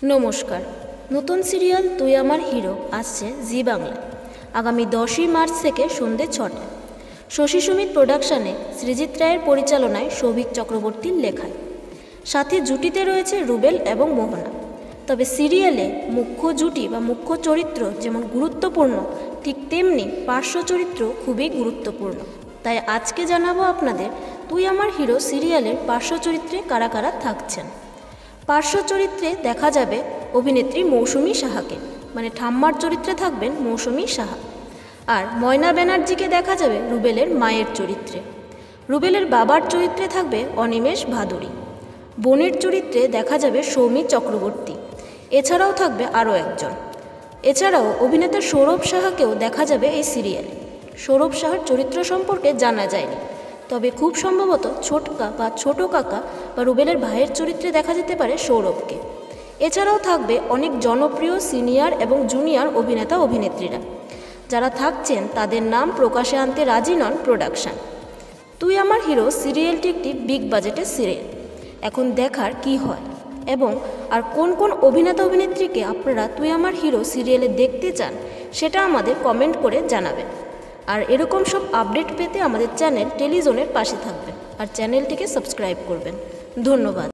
নমস্কার। নতুন সিরিয়াল তুই আমার হিরো আসছে জি বাংলায় আগামী 10ই মার্চ থেকে সন্ধ্যে 6টায়। শশী সুমিত প্রোডাকশানে সৃজিত রায়ের পরিচালনায় সৌভিক চক্রবর্তীর লেখায়, সাথে জুটিতে রয়েছে রুবেল এবং মোহনা। তবে সিরিয়ালে মুখ্য জুটি বা মুখ্য চরিত্র যেমন গুরুত্বপূর্ণ, ঠিক তেমনি পার্শ্ব চরিত্র খুবই গুরুত্বপূর্ণ। তাই আজকে জানাবো আপনাদের তুই আমার হিরো সিরিয়ালের পার্শ্ব চরিত্রে কারা কারা থাকছেন। পার্শ্ব চরিত্রে দেখা যাবে অভিনেত্রী মৌসুমী সাহাকে, মানে ঠাম্মার চরিত্রে থাকবেন মৌসুমী সাহা। আর ময়না ব্যানার্জিকে দেখা যাবে রুবেলের মায়ের চরিত্রে। রুবেলের বাবার চরিত্রে থাকবে অনিমেষ ভাদুড়ী। বোনের চরিত্রে দেখা যাবে সৌমি চক্রবর্তী। এছাড়াও থাকবে আরও একজন। এছাড়াও অভিনেতা সৌরভ সাহাকেও দেখা যাবে এই সিরিয়ালে। সৌরভ সাহার চরিত্র সম্পর্কে জানা যায়নি, তবে খুব সম্ভবত ছোটকা বা ছোটো কাকা বা রুবেলের ভাইয়ের চরিত্রে দেখা যেতে পারে সৌরভকে। এছাড়াও থাকবে অনেক জনপ্রিয় সিনিয়র এবং জুনিয়র অভিনেতা অভিনেত্রীরা। যারা থাকছেন তাদের নাম প্রকাশে আনতে রাজি নন প্রোডাকশান। তুই আমার হিরো সিরিয়ালটি একটি বিগ বাজেটের সিরিয়াল। এখন দেখার কি হয় এবং আর কোন কোন অভিনেতা অভিনেত্রীকে আপনারা তুই আমার হিরো সিরিয়ালে দেখতে চান সেটা আমাদের কমেন্ট করে জানাবেন। আর এরকম সব আপডেট পেতে আমাদের চ্যানেল টেলিজোনের পাশে থাকবেন আর চ্যানেলটিকে সাবস্ক্রাইব করবেন। ধন্যবাদ।